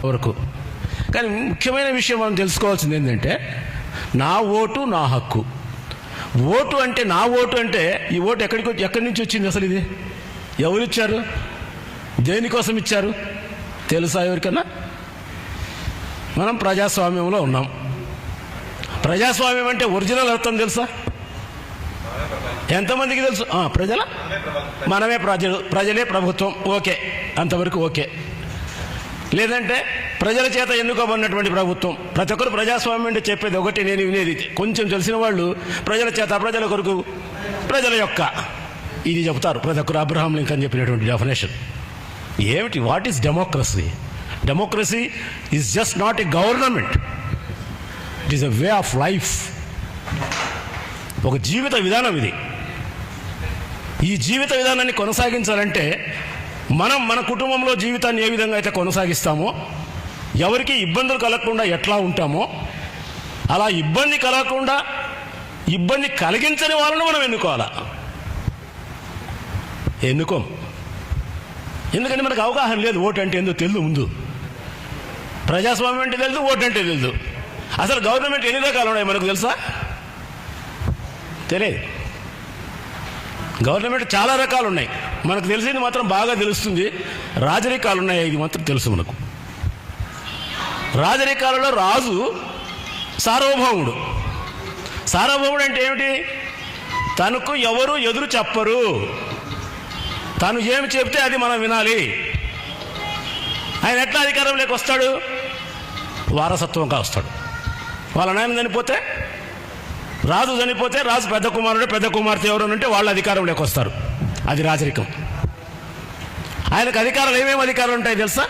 వరకు. కానీ ముఖ్యమైన విషయం మనం తెలుసుకోవాల్సింది ఏంటంటే, నా ఓటు నా హక్కు. ఓటు అంటే, నా ఓటు అంటే, ఈ ఓటు ఎక్కడి నుంచి వచ్చింది అసలు? ఇది ఎవరు ఇచ్చారు? దేనికోసం ఇచ్చారు తెలుసా ఎవరికన్నా? మనం ప్రజాస్వామ్యంలో ఉన్నాం. ప్రజాస్వామ్యం అంటే ఒరిజినల్ అర్థం తెలుసా? ఎంతమందికి తెలుసు? మనమే ప్రజలే ప్రభుత్వం. ఓకే, అంతవరకు ఓకే. లేదంటే ప్రజల చేత ఎన్నుకోబడినటువంటి ప్రభుత్వం. ప్రతి ఒక్కరు ప్రజాస్వామ్యం అంటే చెప్పేది ఒకటి, నేను వినేది. కొంచెం తెలిసిన వాళ్ళు ప్రజల చేత, ప్రజల కొరకు, ప్రజల యొక్క ఇది చెప్తారు. ప్రతి ఒక్కరు అబ్రహాం లింకన్ చెప్పినటువంటి డెఫినేషన్ ఏమిటి? What is democracy? Democracy is just not a government, it is a way of life. ఒక జీవిత విధానం ఇది. ఈ జీవిత విధానాన్ని కొనసాగించాలంటే మనం మన కుటుంబంలో జీవితాన్ని ఏ విధంగా అయితే కొనసాగిస్తామో, ఎవరికి ఇబ్బందులు కలగకుండా ఎట్లా ఉంటామో, అలా ఇబ్బంది కలగకుండా ఇబ్బంది కలిగించని వాళ్ళను మనం ఎన్నుకోవాలా. ఎన్నుకోం. ఎందుకంటే మనకు అవగాహన లేదు. ఓటు అంటే ఏందో తెలియదు. ముందు ప్రజాస్వామ్యం అంటే తెలియదు, ఓటు అంటే తెలియదు. అసలు గవర్నమెంట్ ఎన్ని రకాలు ఉన్నాయి మనకు తెలుసా? తెలియదు. గవర్నమెంట్ చాలా రకాలు ఉన్నాయి. మనకు తెలిసింది మాత్రం బాగా తెలుస్తుంది. రాజరికాలు ఉన్నాయి, ఇది మాత్రం తెలుసు మనకు. రాజరికాలలో రాజు సార్వభౌముడు. సార్వభౌముడు అంటే ఏమిటి? తనకు ఎవరు ఎదురు చెప్పరు. తను ఏమి చెప్తే అది మనం వినాలి. ఆయన ఎట్లా అధికారంలోకి వస్తాడు? వారసత్వంగా వస్తాడు. వాళ్ళ నాయన చనిపోతే, రాజు చనిపోతే, రాజు పెద్ద కుమారుడు, పెద్ద కుమార్తె ఎవరు అంటే వాళ్ళు అధికారంలోకి వస్తారు. అది రాజరికం. ఆయనకు అధికారాలు ఏమేమి అధికారాలు ఉంటాయి తెలుసా?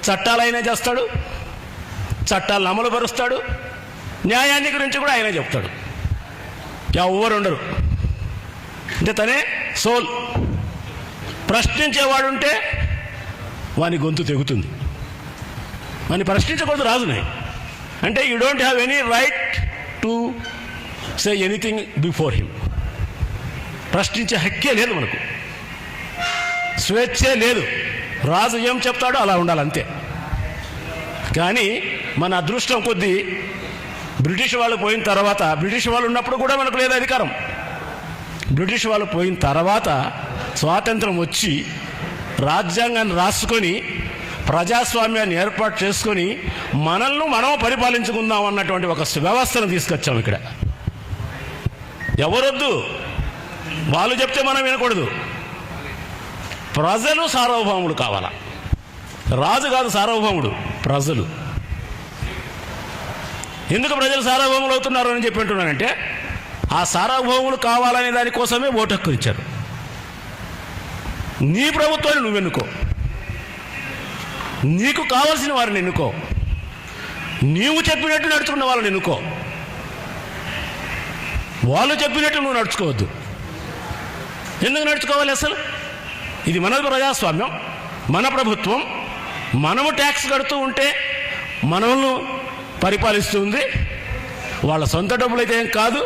చట్టాలు ఆయనే చేస్తాడు, చట్టాలను అమలు పరుస్తాడు, న్యాయాన్ని గురించి కూడా ఆయనే చెప్తాడు. ఎవరు ఉండరు. అంటే తనే సోల్. ప్రశ్నించేవాడుంటే వాని గొంతు తెగుతుంది. వాని ప్రశ్నించకూడదు రాజుని. అంటే you don't have any right to say anything before him. ప్రశ్నించే హక్కే లేదు మనకు, స్వేచ్ఛే లేదు. రాజు ఏం చెప్తాడో అలా ఉండాలి, అంతే. కానీ మన అదృష్టం కొద్దీ బ్రిటిష్ వాళ్ళు పోయిన తర్వాత, బ్రిటిష్ వాళ్ళు ఉన్నప్పుడు కూడా మనకు లేదు అధికారం. బ్రిటిష్ వాళ్ళు పోయిన తర్వాత స్వాతంత్రం వచ్చి రాజ్యాంగాన్ని రాసుకొని ప్రజాస్వామ్యాన్ని ఏర్పాటు చేసుకొని మనల్ని మనం పరిపాలించుకుందాం అన్నటువంటి ఒక వ్యవస్థను తీసుకొచ్చాం ఇక్కడ. ఎవరొద్దు, వాళ్ళు చెప్తే మనం వినకూడదు. ప్రజలు సార్వభౌముడు కావాలా. రాజు కాదు సార్వభౌముడు, ప్రజలు. ఎందుకు ప్రజలు సార్వభౌములు అవుతున్నారు అని చెప్పి అంటున్నానంటే, ఆ సార్వభౌములు కావాలనే దానికోసమే ఓటు హక్కు ఇచ్చారు. నీ ప్రభుత్వాన్ని నువ్వు ఎన్నుకో, నీకు కావాల్సిన వారిని ఎన్నుకో, నీవు చెప్పినట్టు నడుచుకున్న వాళ్ళని ఎన్నుకో. వాళ్ళు చెప్పినట్టు నువ్వు నడుచుకోవద్దు. ఎందుకు నడుచుకోవాలి అసలు? ఇది మన ప్రజాస్వామ్యం, మన ప్రభుత్వం. మనము ట్యాక్స్ కడుతూ ఉంటే మనల్ని పరిపాలిస్తూ ఉంది. వాళ్ళ సొంత డబ్బులైతే ఏం కాదు.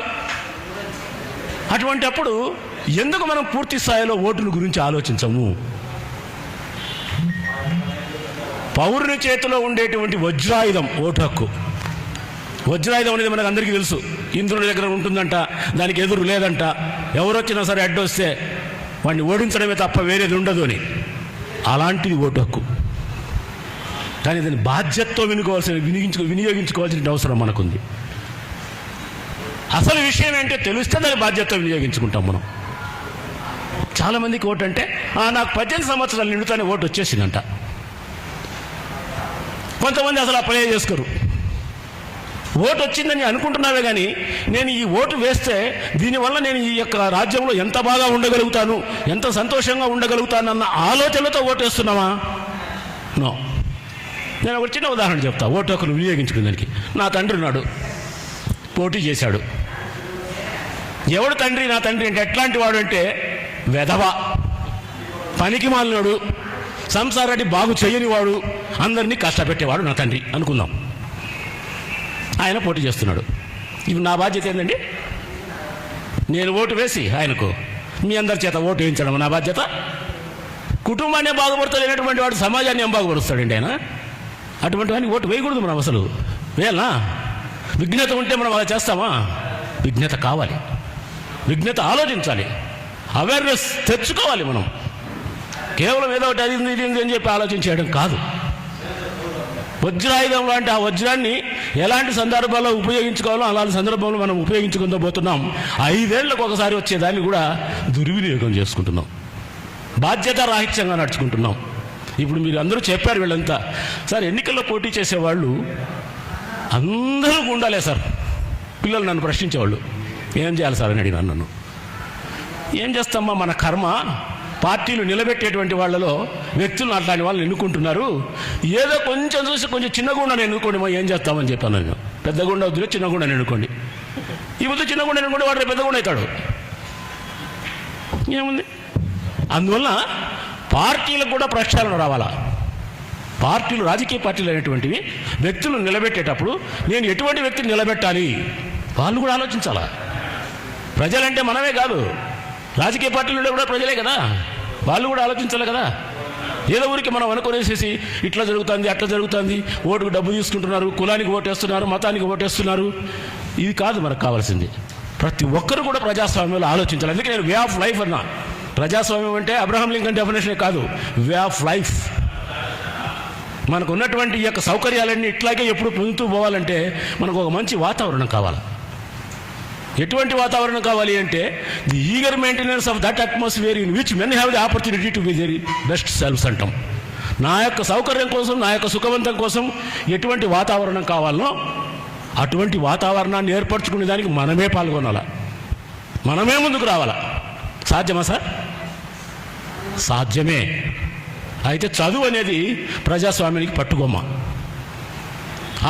అటువంటి అప్పుడు ఎందుకు మనం పూర్తి స్థాయిలో ఓటుల గురించి ఆలోచించము? పౌరుని చేతిలో ఉండేటువంటి వజ్రాయుధం ఓటు హక్కు. వజ్రాయుధం అనేది మనకు అందరికీ తెలుసు. ఇంద్రుడి దగ్గర ఉంటుందంట, దానికి ఎదురు లేదంట. ఎవరొచ్చినా సరే అడ్డొస్తే వాడిని ఓడించడమే తప్ప వేరేది ఉండదు అని. అలాంటిది ఓటు హక్కు. కానీ దాన్ని బాధ్యతతో వినియోగించుకోవాల్సిన అవసరం మనకుంది. అసలు విషయం ఏంటో తెలిస్తే దాన్ని బాధ్యతతో వినియోగించుకుంటాం మనం. చాలామందికి ఓటు అంటే నాకు 18 సంవత్సరాలు నిండుతానే ఓటు వచ్చేసిందంట. కొంతమంది అసలు అప్లై చేసుకోరు. ఓటు వచ్చిందని అనుకుంటున్నావే కానీ నేను ఈ ఓటు వేస్తే దీనివల్ల నేను ఈ యొక్క రాజ్యంలో ఎంత బాగా ఉండగలుగుతాను, ఎంత సంతోషంగా ఉండగలుగుతాను అన్న ఆలోచనలతో ఓటు వేస్తున్నావా? నో. నేను ఒక చిన్న ఉదాహరణ చెప్తా ఓటు హక్కును వినియోగించుకునేదానికి. నా తండ్రి ఉన్నాడు, పోటీ చేశాడు. ఎవడు తండ్రి? నా తండ్రి అంటే ఎట్లాంటి వాడు అంటే వెధవ, పనికి మాలినాడు, సంసారాన్ని బాగు చేయని వాడు, అందరినీ కష్టపెట్టేవాడు నా తండ్రి అనుకుందాం. ఆయన పోటీ చేస్తున్నాడు. ఇప్పుడు నా బాధ్యత ఏంటండి? నేను ఓటు వేసి ఆయనకు మీ అందరి చేత ఓటు వేయించడం నా బాధ్యత. కుటుంబాన్ని బాగుపడతలేనటువంటి వాడు సమాజాన్ని ఏం బాగుపరుస్తాడండి ఆయన? అటువంటి వాడిని ఓటు వేయకూడదు మనం. అసలు వేయాలా? విజ్ఞత ఉంటే మనం అలా చేస్తామా? విజ్ఞత కావాలి, విజ్ఞత ఆలోచించాలి, అవేర్నెస్ తెచ్చుకోవాలి. మనం కేవలం ఏదో ఒకటి అది ఇది అని చెప్పి ఆలోచించేయడం కాదు. వజ్రాయుధం లాంటి ఆ వజ్రాన్ని ఎలాంటి సందర్భాల్లో ఉపయోగించుకోవాలో అలాంటి సందర్భంలో మనం ఉపయోగించుకుంటూ పోతున్నాం. 5 ఏళ్లకు ఒకసారి వచ్చేదాన్ని కూడా దుర్వినియోగం చేసుకుంటున్నాం, బాధ్యత రాహిత్యంగా నడుచుకుంటున్నాం. ఇప్పుడు మీరు అందరూ చెప్పారు వీళ్ళంతా, సార్ ఎన్నికల్లో పోటీ చేసేవాళ్ళు అందరూ ఉండాలే సార్. పిల్లలు నన్ను ప్రశ్నించేవాళ్ళు, ఏం చేయాలి సార్ అని అడిగినాను. నన్ను ఏం చేస్తామా, మన కర్మ. పార్టీలు నిలబెట్టేటువంటి వాళ్ళలో వ్యక్తులు అట్లాంటి వాళ్ళని ఎన్నుకుంటున్నారు. ఏదో కొంచెం చూసి కొంచెం చిన్న గుండెని ఎన్నుకోండి, మా ఏం చేస్తామని చెప్పాను నేను. పెద్ద గుండె వద్దులే, చిన్న గుండెని ఎన్నుకోండి. ఈ వద్దు చిన్న గుండె ఎన్నుకోండి, వాడు పెద్ద గుండె అవుతాడు. ఏముంది? అందువల్ల పార్టీలకు కూడా ప్రక్షాళన రావాలా. పార్టీలు, రాజకీయ పార్టీలు అనేటువంటివి వ్యక్తులు నిలబెట్టేటప్పుడు నేను ఎటువంటి వ్యక్తిని నిలబెట్టాలి వాళ్ళు కూడా ఆలోచించాలా. ప్రజలంటే మనమే కాదు, రాజకీయ పార్టీలు కూడా ప్రజలే కదా, వాళ్ళు కూడా ఆలోచించాలి కదా. ఏదో ఊరికి మనం అనుకునేసేసి ఇట్లా జరుగుతుంది అట్లా జరుగుతుంది, ఓటుకు డబ్బు తీసుకుంటున్నారు, కులానికి ఓటేస్తున్నారు, మతానికి ఓటేస్తున్నారు, ఇది కాదు మనకు కావాల్సింది. ప్రతి ఒక్కరు కూడా ప్రజాస్వామ్యంలో ఆలోచించాలి. అందుకే నేను వే ఆఫ్ లైఫ్ అన్నా. ప్రజాస్వామ్యం అంటే అబ్రహాం లింకన్ డెఫినేషనే కాదు, వే ఆఫ్ లైఫ్. మనకు ఉన్నటువంటి ఈ యొక్క సౌకర్యాలన్నీ ఇట్లాగే ఎప్పుడు పొందుతూ పోవాలంటే మనకు ఒక మంచి వాతావరణం కావాలి. ఎటువంటి వాతావరణం కావాలి అంటే the eager maintenance of that atmosphere in which men have the opportunity to be their best selfs అంటాం. నా యొక్క సౌకర్యం కోసం, నా యొక్క సుఖవంతం కోసం ఎటువంటి వాతావరణం కావాలనో అటువంటి వాతావరణాన్ని ఏర్పరచుకునే దానికి మనమే పాల్గొనాలా, మనమే ముందుకు రావాలా. సాధ్యమా సార్? సాధ్యమే. అయితే చదువు అనేది ప్రజాస్వామ్యానికి పట్టుకోమ.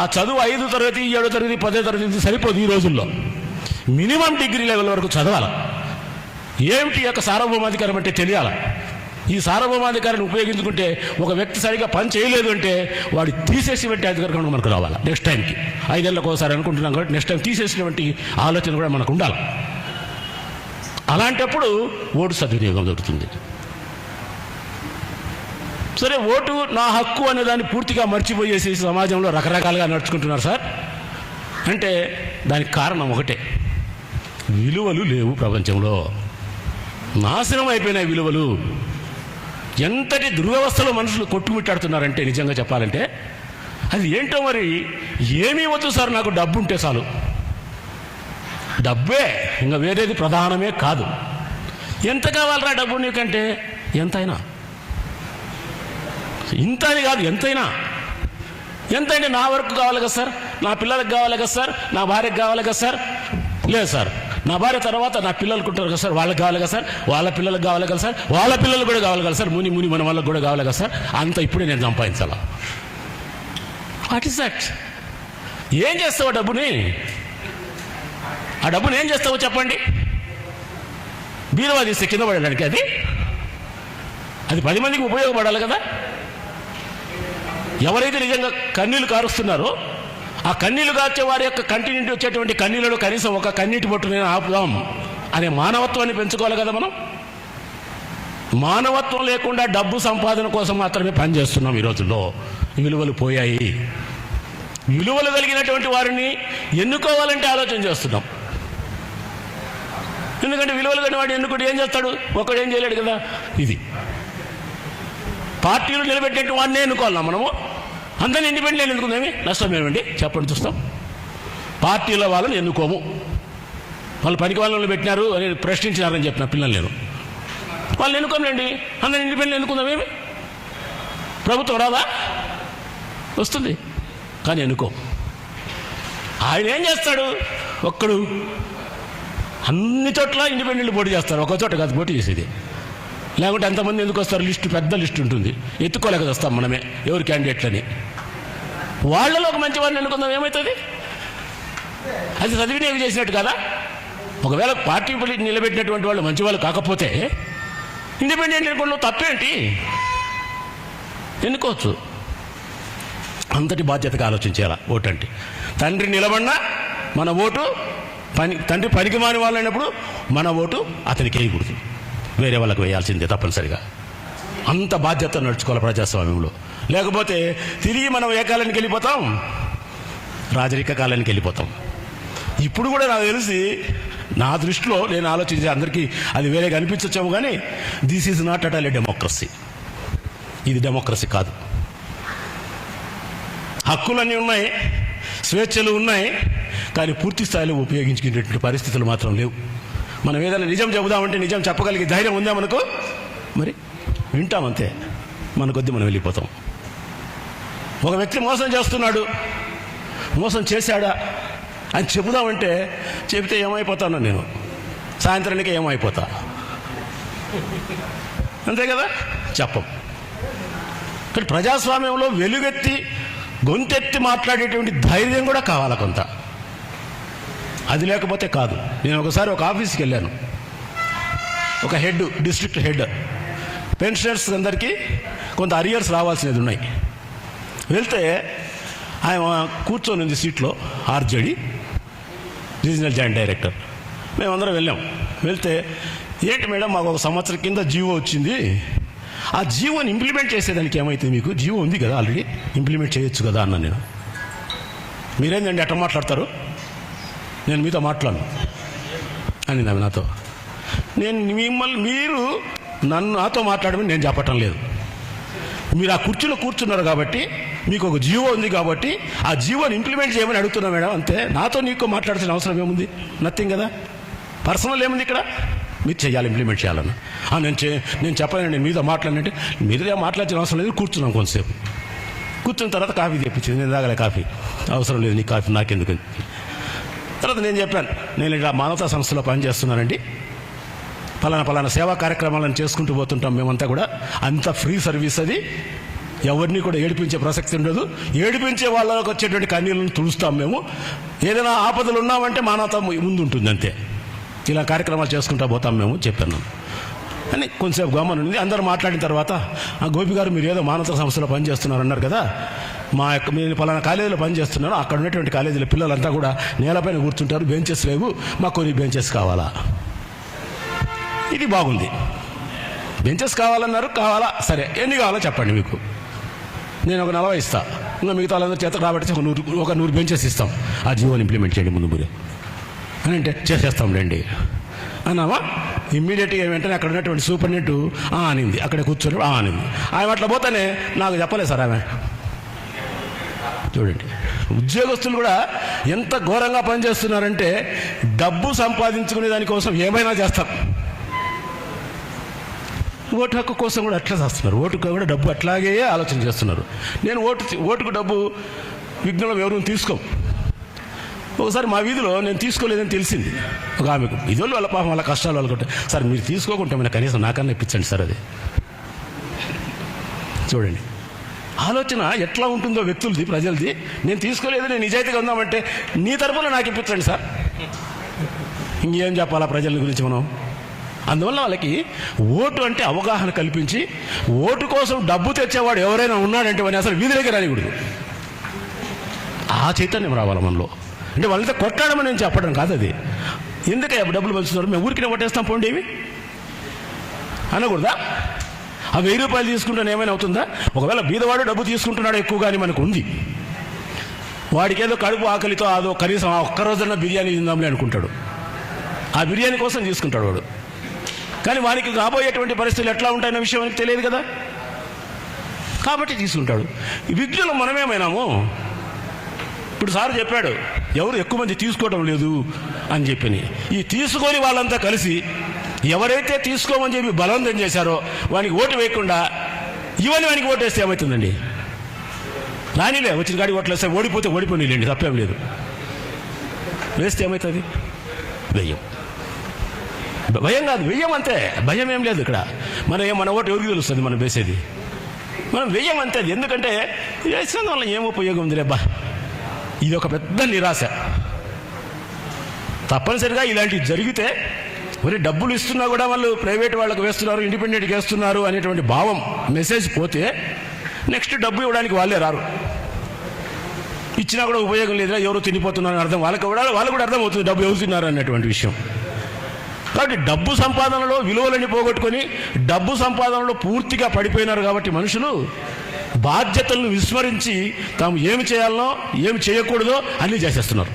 ఆ చదువు 5వ తరగతి, 7వ తరగతి, 10వ తరగతి సరిపోదు. ఈ రోజుల్లో మినిమం డిగ్రీ లెవెల్ వరకు చదవాలి. ఏమిటి యొక్క సార్వభౌమాధికారం అంటే తెలియాలి. ఈ సార్వభౌమాధికారాన్ని ఉపయోగించుకుంటే ఒక వ్యక్తి సరిగా పని చేయలేదు అంటే వాడు తీసేసేటువంటి అధికారం మనకు రావాలి. నెక్స్ట్ టైంకి 5 ఏళ్ళకి ఒకసారి అనుకుంటున్నాం కాబట్టి నెక్స్ట్ టైం తీసేసినటువంటి ఆలోచన కూడా మనకు ఉండాలి. అలాంటప్పుడు ఓటు సద్వినియోగం దొరుకుతుంది. సరే, ఓటు నా హక్కు అనే దాన్ని పూర్తిగా మర్చిపోయేసి సమాజంలో రకరకాలుగా నడుచుకుంటున్నారు సార్ అంటే దానికి కారణం ఒకటే, విలువలు లేవు. ప్రపంచంలో నాశనం అయిపోయినాయి విలువలు. ఎంతటి దుర్వ్యవస్థలో మనుషులు కొట్టుమిట్టాడుతున్నారంటే నిజంగా చెప్పాలంటే అది ఏంటో మరి. ఏమీ వద్దు సార్, నాకు డబ్బు ఉంటే చాలు. డబ్బే, ఇంకా వేరేది ప్రధానమే కాదు. ఎంత కావాలరా డబ్బు నీకంటే? ఎంతైనా. ఇంత అని కాదు, ఎంతైనా. ఎంతైనా నా వరకు కావాలి కదా సార్, నా పిల్లలకు కావాలి కదా సార్, నా భార్యకు కావాలి కదా సార్. లేదు సార్, నా భార్య తర్వాత నా పిల్లలకు ఉంటారు కదా సార్, వాళ్ళకి కావాలి కదా సార్, వాళ్ళ పిల్లలకు కావాలి కదా సార్, వాళ్ళ పిల్లలు కూడా కావాలి కదా సార్, ముని మన వాళ్ళకి కూడా కావాలి కదా సార్. అంత ఇప్పుడే నేను సంపాదించాలా? What is that? ఏం చేస్తావు డబ్బుని? ఆ డబ్బుని ఏం చేస్తావో చెప్పండి. బీరువా తీస్తే కింద పడడానికి అది 10 మందికి ఉపయోగపడాలి కదా. ఎవరైతే నిజంగా కన్నీళ్లు కారుస్తున్నారో ఆ కన్నీళ్లు కాచే వారి యొక్క కంటి నుండి వచ్చేటువంటి కన్నీళ్ళలో కనీసం ఒక కన్నీటి బొట్టు నేను ఆపుదాం అనే మానవత్వాన్ని పెంచుకోవాలి కదా మనం. మానవత్వం లేకుండా డబ్బు సంపాదన కోసం మాత్రమే పనిచేస్తున్నాం. ఈ రోజుల్లో విలువలు పోయాయి. విలువలు కలిగినటువంటి వారిని ఎన్నుకోవాలంటే ఆలోచన చేస్తున్నాం. ఎందుకంటే విలువలు కలిగిన వాడిని ఎన్నుకుంటే ఏం చేస్తాడు? ఒకడు ఏం చేయలేడు కదా. ఇది పార్టీలు నిలబెట్టేట్టు వాడినే ఎన్నుకోవాలన్నా మనము. అందరినీ ఇండిపెండెంట్ ఎన్నుకుందామే, నష్టం ఏమండి చెప్పండి చూస్తాం. పార్టీల వాళ్ళని ఎన్నుకోము. వాళ్ళు పనికి వాళ్ళని పెట్టినారు అని ప్రశ్నించినారని చెప్పిన పిల్లలు నేను. వాళ్ళని ఎన్నుకోండి, అందరినీ ఇండిపెండెంట్ ఎన్నుకుందామేమి. ప్రభుత్వం రాదా? వస్తుంది, కానీ ఎన్నుకో. ఆయన ఏం చేస్తాడు? ఒక్కడు అన్ని చోట్ల ఇండిపెండెంట్ పోటీ చేస్తారు, ఒక చోట కాదు పోటీ చేసేది. లేకుంటే ఎంతమంది ఎందుకు వస్తారు? లిస్టు, పెద్ద లిస్టు ఉంటుంది, ఎత్తుకోలేక వస్తాం మనమే ఎవరు క్యాండిడేట్లని. వాళ్ళలో ఒక మంచి వారిని ఎన్నుకుందాం, ఏమవుతుంది? అది సద్వినియోగం చేసినట్టు కదా. ఒకవేళ పార్టీ నిలబెట్టినటువంటి వాళ్ళు మంచి వాళ్ళు కాకపోతే ఇండిపెండెంట్ ఎన్నుకోవడంలో తప్పేంటి? ఎన్నుకోవచ్చు. అంతటి బాధ్యతగా ఆలోచించేలా ఓటు అంటే. తండ్రి నిలబడినా మన ఓటు తండ్రి పనికి మాని వాళ్ళు అయినప్పుడు మన ఓటు అతనికి వేయకూడదు, వేరే వాళ్ళకి వేయాల్సిందే తప్పనిసరిగా. అంత బాధ్యత నడుచుకోవాలి ప్రజాస్వామ్యంలో. లేకపోతే తిరిగి మనం ఏ కాలానికి వెళ్ళిపోతాం? రాజరిక కాలానికి వెళ్ళిపోతాం. ఇప్పుడు కూడా నాకు తెలిసి, నా దృష్టిలో నేను ఆలోచించే, అందరికీ అది వేరేగా అనిపించచ్చేమో కానీ, this is not at all A democracy. ఇది డెమోక్రసీ కాదు. హక్కులన్నీ ఉన్నాయి, స్వేచ్ఛలు ఉన్నాయి, కానీ పూర్తి స్థాయిలో ఉపయోగించుకునేటువంటి పరిస్థితులు మాత్రం లేవు. మనం ఏదైనా నిజం చెబుదామంటే నిజం చెప్పగలిగే ధైర్యం ఉందా మనకు? మరి వింటామంతే, మన కొద్దీ మనం వెళ్ళిపోతాం. ఒక వ్యక్తి మోసం చేస్తున్నాడు, మోసం చేశాడా అని చెబుదామంటే చెబితే ఏమైపోతాను నేను? సాయంత్రానికి ఏమైపోతా, అంతే కదా? చెప్పం. కానీ ప్రజాస్వామ్యంలో వెలుగెత్తి గొంతెత్తి మాట్లాడేటువంటి ధైర్యం కూడా కావాలి కొంత. అది లేకపోతే కాదు. నేను ఒకసారి ఒక ఆఫీస్కి వెళ్ళాను. ఒక హెడ్, డిస్ట్రిక్ట్ హెడ్, పెన్షనర్స్ అందరికీ కొంత అరియర్స్ రావాల్సినవి ఉన్నాయి. వెళ్తే ఆయన కూర్చొని ఉంది సీట్లో, ఆర్జేడి రీజనల్ జాయింట్ డైరెక్టర్. మేమందరం వెళ్ళాం. వెళ్తే, ఏంటి మేడం, మాకు ఒక సంవత్సరం కింద జీవో వచ్చింది, ఆ జీవోని ఇంప్లిమెంట్ చేసేదానికి ఏమైతే, మీకు జీవో ఉంది కదా ఆల్రెడీ, ఇంప్లిమెంట్ చేయొచ్చు కదా అన్నా నేను. మీరేందండి అట్లా మాట్లాడతారు, నేను మీతో మాట్లాడను అని నాతో. నేను మీరు నాతో మాట్లాడమని నేను చెప్పటం లేదు. మీరు ఆ కుర్చీలో కూర్చున్నారు కాబట్టి, మీకు ఒక జీవో ఉంది కాబట్టి ఆ జీవోని ఇంప్లిమెంట్ చేయమని అడుగుతున్నా మేడం, అంతే. నాతో నీకు మాట్లాడాల్సిన అవసరం ఏముంది? నథింగ్ కదా. పర్సనల్ ఏముంది ఇక్కడ? మీరు చేయాలి, ఇంప్లిమెంట్ చేయాలన్న. నేను చెప్పలేను, నేను మీతో మాట్లాడినంటే మీరే మాట్లాడాల్సిన అవసరం లేదు. కూర్చున్నాం కొంతసేపు. కూర్చున్న తర్వాత కాఫీ తెప్పించింది. నేను తాగలే కాఫీ, అవసరం లేదు నీ కాఫీ, నాకెందుకు. తర్వాత నేను చెప్పాను, నేను ఇలా మానవతా సంస్థలో పనిచేస్తున్నానండి, పలానా సేవా కార్యక్రమాలను చేసుకుంటూ పోతుంటాం మేమంతా కూడా. అంత ఫ్రీ సర్వీస్ అది, ఎవరిని కూడా ఏడిపించే ప్రసక్తి ఉండదు. ఏడిపించే వాళ్ళకి వచ్చేటువంటి కన్నీళ్ళను తుడుస్తాం మేము. ఏదైనా ఆపదలు ఉన్నామంటే మానవత ముందు ఉంటుంది, అంతే. ఇలా కార్యక్రమాలు చేసుకుంటూ పోతాం మేము చెప్పాను అని. కొంచెంసేపు గమనం ఉంది. అందరూ మాట్లాడిన తర్వాత, గోపి గారు మీరు ఏదో మానవతా సంస్థలో పనిచేస్తున్నారు అన్నారు కదా, మీరు పలానా కాలేజీలో పనిచేస్తున్నారు, అక్కడ ఉన్నటువంటి కాలేజీలో పిల్లలంతా కూడా నేలపైన కూర్చుంటారు, బెంచెస్ లేవు, మాకు కొన్ని బెంచెస్ కావాలా. ఇది బాగుంది, బెంచెస్ కావాలన్నారు, కావాలా, సరే ఎన్ని కావాలో చెప్పండి, మీకు నేను ఒక 40 ఇస్తా, ఇంకా మిగతా వాళ్ళందరూ చేత కాబట్టి ఒక 100 బెంచెస్ ఇస్తాం, ఆ జీవోని ఇంప్లిమెంట్ చేయండి ముందు మీరు అని అంటే, చేసేస్తాం రండి అన్నావా. ఇమ్మీడియట్గా వెంటనే అక్కడ ఉన్నటువంటి సూపరింటెండెంట్ అనింది, అక్కడ కూర్చొని అనింది. ఆమె అట్లా పోతానే నాకు చెప్పలేదు సార్ ఆమె. చూడండి, ఉద్యోగస్తులు కూడా ఎంత ఘోరంగా పనిచేస్తున్నారంటే, డబ్బు సంపాదించుకునే దానికోసం ఏమైనా చేస్తారు. ఓటు హక్కు కోసం కూడా అట్లా చేస్తున్నారు. ఓటుకు కూడా డబ్బు అట్లాగే ఆలోచన చేస్తున్నారు. నేను ఓటుకు డబ్బు విఘ్నంలో ఎవరు తీసుకోం. ఒకసారి మా వీధిలో నేను తీసుకోలేదని తెలిసింది. ఒక ఆమెకు ఇదోళ్ళు వాళ్ళ పాపం వాళ్ళ కష్టాలు వాళ్ళకుంటే, సార్ మీరు తీసుకోకుంటే మన కనీసం నాకన్నా ఇప్పించండి సార్. అది చూడండి ఆలోచన ఎట్లా ఉంటుందో వ్యక్తులది, ప్రజలది. నేను తీసుకోలేదు, నేను నిజాయితీగా ఉందామంటే నీ తరపున నాకు ఇప్పించండి సార్. ఇంకేం చెప్పాలా ప్రజల గురించి మనం? అందువల్ల వాళ్ళకి ఓటు అంటే అవగాహన కల్పించి, ఓటు కోసం డబ్బు తెచ్చేవాడు ఎవరైనా ఉన్నాడంటే వాడిని అసలు వీధిలోకి రానికూడదు. ఆ చైతన్యం రావాలి మనలో. అంటే వాళ్ళతో కొట్టాడమని నేను చెప్పడం కాదు అది. ఎందుకే డబ్బులు పంచుతున్నారు, మేము ఊరికి పట్టేస్తాం పోండి ఏమి అనకూడదా? ఆ 1000 రూపాయలు తీసుకుంటాను ఏమైనా అవుతుందా? ఒకవేళ బీదవాడు డబ్బు తీసుకుంటున్నాడు ఎక్కువగాని మనకు ఉంది, వాడికి ఏదో కడుపు ఆకలితో అదో కనీసం ఒక్కరోజన్నా బిర్యానీ తిందాంలే అనుకుంటాడు. ఆ బిర్యానీ కోసం తీసుకుంటాడు వాడు. కానీ వానికి రాబోయేటువంటి పరిస్థితులు ఎట్లా ఉంటాయన్న విషయం మనకి తెలియదు కదా, కాబట్టి తీసుకుంటాడు. ఈ విజ్ఞులు మనమేమైనాము. ఇప్పుడు సార్ చెప్పాడు, ఎవరు ఎక్కువ మంది తీసుకోవడం లేదు అని చెప్పని. ఈ తీసుకొని వాళ్ళంతా కలిసి ఎవరైతే తీసుకోమని చెప్పి బలవంతం చేశారో వానికి ఓటు వేయకుండా ఇవన్నీ వానికి ఓటు వేస్తే ఏమవుతుందండి? రానిలే, వచ్చిన కాడికి ఓట్లు వేస్తే ఓడిపోతే ఓడిపోయిలేండి, తప్పేం లేదు. వేస్తే ఏమవుతుంది? వెయ్యం. భయం కాదు, వెయ్యం అంతే. భయం ఏం లేదు ఇక్కడ. మన ఓటు ఎవరికి తెలుస్తుంది మనం వేసేది? మనం వెయ్యం అంతే. ఎందుకంటే వేసినందు వల్ల ఏం ఉపయోగం ఉంది రేబ్బా. ఇది ఒక పెద్ద నిరాశ. తప్పనిసరిగా ఇలాంటివి జరిగితే, మరి డబ్బులు ఇస్తున్నా కూడా వాళ్ళు ప్రైవేట్ వాళ్ళకు వేస్తున్నారు, ఇండిపెండెంట్కి వేస్తున్నారు అనేటువంటి భావం, మెసేజ్ పోతే నెక్స్ట్ డబ్బు ఇవ్వడానికి వాళ్ళే రారు. ఇచ్చినా కూడా ఉపయోగం లేదా, ఎవరు తినిపోతున్నారని అర్థం వాళ్ళు కూడా అర్థమవుతుంది డబ్బు ఎవరు తిన్నారు అన్నటువంటి విషయం. కాబట్టి డబ్బు సంపాదనలో విలువలని పోగొట్టుకొని డబ్బు సంపాదనలో పూర్తిగా పడిపోయినారు. కాబట్టి మనుషులు బాధ్యతలను విస్మరించి తాము ఏమి చేయాలనో ఏమి చేయకూడదో అన్నీ చేసేస్తున్నారు.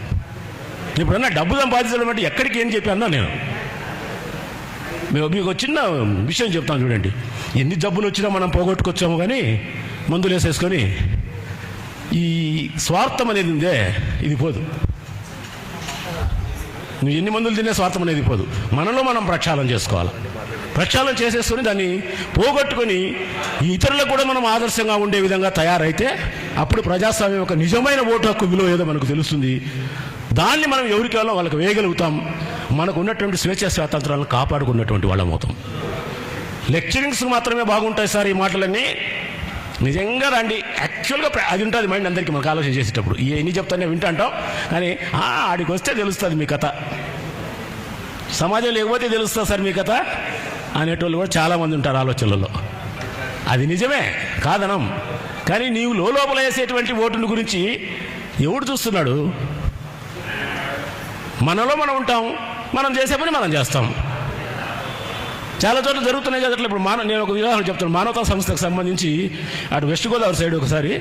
ఇప్పుడన్నా డబ్బు సంపాదించడం అంటే ఎక్కడికి ఏం చెప్పి అన్నా నేను మీకు చిన్న విషయం చెప్తాను చూడండి. ఎన్ని జబ్బులు వచ్చినా మనం పోగొట్టుకొచ్చాము, కానీ మందులు వేసేసుకొని ఈ స్వార్థం అనేది ఉందే ఇది పోదు. నువ్వు ఎన్ని మందులు తినే స్వార్థం అనేది పోదు. మనలో మనం ప్రక్షాళన చేసుకోవాలి. ప్రక్షాళన చేసేసుకొని దాన్ని పోగొట్టుకొని ఇతరులకు కూడా మనం ఆదర్శంగా ఉండే విధంగా తయారైతే అప్పుడు ప్రజాస్వామ్యం యొక్క నిజమైన ఓటు హక్కు విలువ ఏదో మనకు తెలుస్తుంది. దాన్ని మనం ఎవరికి వెళ్ళాలో వాళ్ళకి వేయగలుగుతాం. మనకు ఉన్నటువంటి స్వేచ్ఛ స్వాతంత్రాలను కాపాడుకున్నటువంటి వాళ్ళం అవుతాం. లెక్చరింగ్స్ మాత్రమే బాగుంటాయి సార్ ఈ మాటలన్నీ. నిజంగా రండి, యాక్చువల్గా అది ఉంటుంది మైండ్ అందరికీ మనకు ఆలోచన చేసేటప్పుడు. ఎన్ని చెప్తానే వింటాంటాం, కానీ ఆడికి వస్తే తెలుస్తుంది మీ కథ, సమాజం లేకపోతే తెలుస్తుంది సార్ మీ కథ అనేటోళ్ళు కూడా చాలామంది ఉంటారు ఆలోచనలలో. అది నిజమే కాదనం, కానీ నీవు లోపల వేసేటువంటి ఓటుల గురించి ఎవడు చూస్తున్నాడు? మనలో మనం ఉంటాం, మనం చేసే పని మనం చేస్తాం. చాలా చోట్ల జరుగుతున్నాయి కదా. ఇప్పుడు నేను ఒక ఉదాహరణ చెప్తాను. మానవతా సంస్థకు సంబంధించి అటు వెస్ట్ గోదావరి సైడ్ ఒకసారి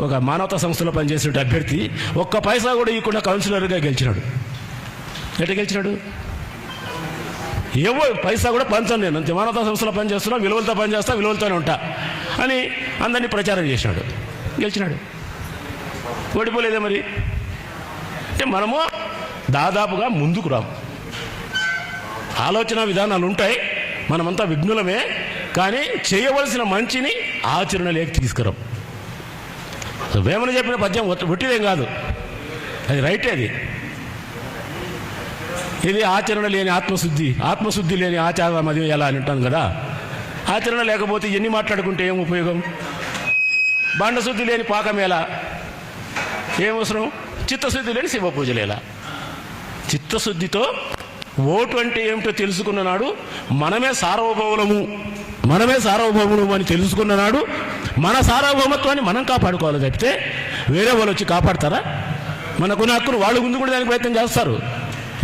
ఒక మానవతా సంస్థలో పనిచేసిన అభ్యర్థి ఒక్క పైసా కూడా ఇవ్వకుండా కౌన్సిలర్గా గెలిచినాడు. ఎట్లా గెలిచినాడు? ఏవో పైసా కూడా పంచాను, నేను అంతే మానవతా సంస్థలో పనిచేస్తున్నా, విలువలతో పనిచేస్తా, విలువలతోనే ఉంటా అని అందరినీ ప్రచారం చేసినాడు, గెలిచినాడు. ఓడిపోలేదే మరి. అంటే మనము దాదాపుగా ముందుకు రాము. ఆలోచన విధానాలు ఉంటాయి, మనమంతా విఘ్నులమే, కానీ చేయవలసిన మంచిని ఆచరణలోకి తీసుకురాం. వేమన చెప్పిన పద్యం ఒట్టిదేం కాదు, అది రైటే. ఇది ఆచరణ లేని ఆత్మశుద్ధి, ఆత్మశుద్ధి లేని ఆచారం అది ఎలా అని అంటాను కదా. ఆచరణ లేకపోతే ఎన్ని మాట్లాడుకుంటే ఏం ఉపయోగం? బాండశుద్ధి లేని పాకం ఎలా, ఏమవసరం? చిత్తశుద్ధి లేని శివ పూజలు ఎలా? చిత్తశుద్ధితో ఓటు అంటే ఏమిటో తెలుసుకున్ననాడు మనమే సార్వభౌములము అని తెలుసుకున్ననాడు మన సార్వభౌమత్వాన్ని మనం కాపాడుకోవాలి తప్పితే వేరే వాళ్ళు వచ్చి కాపాడతారా? మనకున్న హక్కును వాళ్ళు ముందు కూడా దానికి ప్రయత్నం చేస్తారు.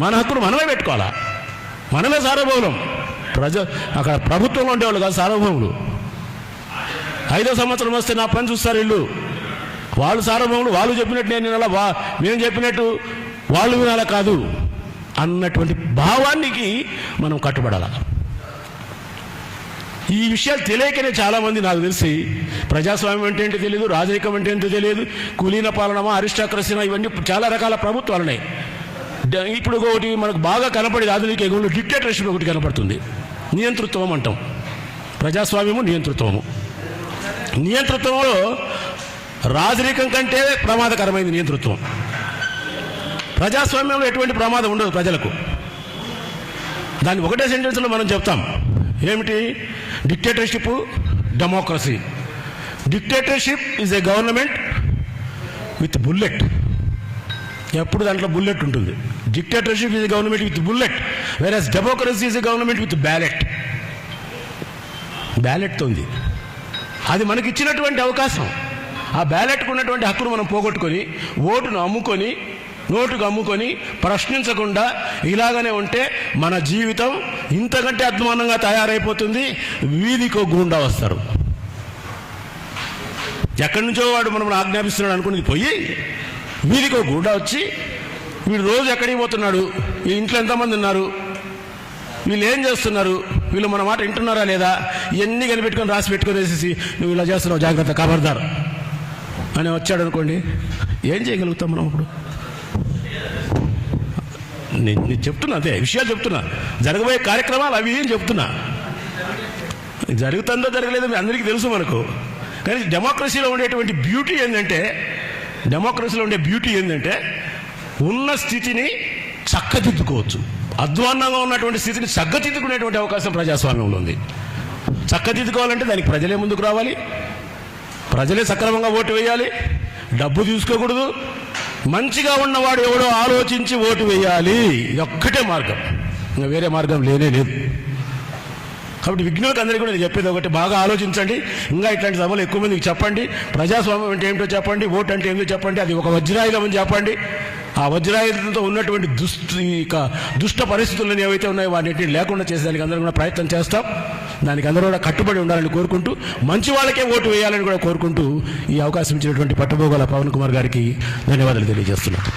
మన హక్కును మనమే పెట్టుకోవాలా. మనమే సార్వభౌములం. అక్కడ ప్రభుత్వంలో ఉండేవాళ్ళు కాదు సార్వభౌములు. 5వ సంవత్సరం వస్తే నా పని చూస్తారు వీళ్ళు, వాళ్ళు సార్వభౌములు, వాళ్ళు చెప్పినట్టు నేను వినాలా, మేము చెప్పినట్టు వాళ్ళు వినాలా కాదు అన్నటువంటి భావానికి మనం కట్టుబడాల. ఈ విషయాలు తెలియకనే చాలామంది నాకు తెలిసి ప్రజాస్వామ్యం అంటే ఏంటో తెలియదు, రాజరికం అంటే ఏంటో తెలియదు, కులీన పాలనమా, అరిస్టాక్రసీనా, ఇవన్నీ చాలా రకాల ప్రభుత్వాలు ఉన్నాయి. ఇప్పుడు ఒకటి మనకు బాగా కనపడేది ఆధునిక యుగంలో డిక్టేటర్షిప్ ఒకటి కనపడుతుంది. నియంతృత్వం అంటాం. ప్రజాస్వామ్యము నియంతృత్వంలో రాజరికం కంటే ప్రమాదకరమైంది నియంతృత్వం. ప్రజాస్వామ్యంలో ఎటువంటి ప్రమాదం ఉండదు ప్రజలకు. దాన్ని ఒకటే సెంటెన్స్లో మనం చెప్తాం. ఏమిటి? Dictatorship, democracy. Dictatorship is a government with bullet. ఎప్పుడు దాంట్లో బుల్లెట్ ఉంటుంది. Dictatorship is a government with bullet, versus democracy is a government with బ్యాలెట్తో ఉంది. అది మనకి ఇచ్చినటువంటి అవకాశం. ఆ బ్యాలెట్కు ఉన్నటువంటి హక్కును మనం పోగొట్టుకొని ఓటును అమ్ముకొని నోటుకు అమ్ముకొని ప్రశ్నించకుండా ఇలాగనే ఉంటే మన జీవితం ఇంతకంటే అధ్వానంగా తయారైపోతుంది. వీధికో గుండా వస్తారు. ఎక్కడి నుంచో వాడు మనం ఆజ్ఞాపిస్తున్నాడు అనుకుని పోయి వీధికో గుండా వచ్చి వీడు రోజు ఎక్కడికి పోతున్నాడు, ఈ ఇంట్లో ఎంతమంది ఉన్నారు, వీళ్ళు ఏం చేస్తున్నారు, వీళ్ళు మన మాట వింటున్నారా లేదా, ఇవన్నీ కనిపెట్టుకొని రాసి పెట్టుకొని వేసేసి నువ్వు ఇలా చేస్తున్నావు జాగ్రత్త ఖబర్దార్ అని వచ్చాడు అనుకోండి, ఏం చేయగలుగుతాం మనం? అప్పుడు నేను చెప్తున్నా, అదే విషయాలు చెప్తున్నా, జరగబోయే కార్యక్రమాలు అవి ఏం చెప్తున్నా. జరుగుతుందో జరగలేదో అందరికీ తెలుసు మనకు. కానీ డెమోక్రసీలో ఉండేటువంటి బ్యూటీ ఏంటంటే ఉన్న స్థితిని చక్కదిద్దుకోవచ్చు. అధ్వాన్నంగా ఉన్నటువంటి స్థితిని చక్కదిద్దుకునేటువంటి అవకాశం ప్రజాస్వామ్యంలో ఉంది. చక్కదిద్దుకోవాలంటే దానికి ప్రజలే ముందుకు రావాలి, ప్రజలే సక్రమంగా ఓటు వేయాలి, డబ్బు తీసుకోకూడదు, మంచిగా ఉన్నవాడు ఎవడో ఆలోచించి ఓటు వేయాలి. ఇది ఒక్కటే మార్గం, ఇంకా వేరే మార్గం లేనే లేదు. కాబట్టి విజ్ఞులకు అందరికీ కూడా నేను చెప్పేది ఒకటి, బాగా ఆలోచించండి. ఇంకా ఇట్లాంటి సభలు ఎక్కువ మందికి చెప్పండి. ప్రజాస్వామ్యం అంటే ఏమిటో చెప్పండి, ఓటు అంటే ఏమిటో చెప్పండి, అది ఒక వజ్రాయుధం అని చెప్పండి. ఆ వజ్రాయుధంతో ఉన్నటువంటి దుష్ట పరిస్థితులను ఏవైతే ఉన్నాయో వాటిని లేకుండా చేసేదానికి అందరూ కూడా ప్రయత్నం చేస్తాం. దానికి అందరూ కూడా కట్టుబడి ఉండాలని కోరుకుంటూ మంచి వాళ్ళకే ఓటు వేయాలని కూడా కోరుకుంటూ ఈ అవకాశం ఇచ్చినటువంటి పట్టభోగాల పవన్ కుమార్ గారికి ధన్యవాదాలు తెలియజేస్తున్నాను.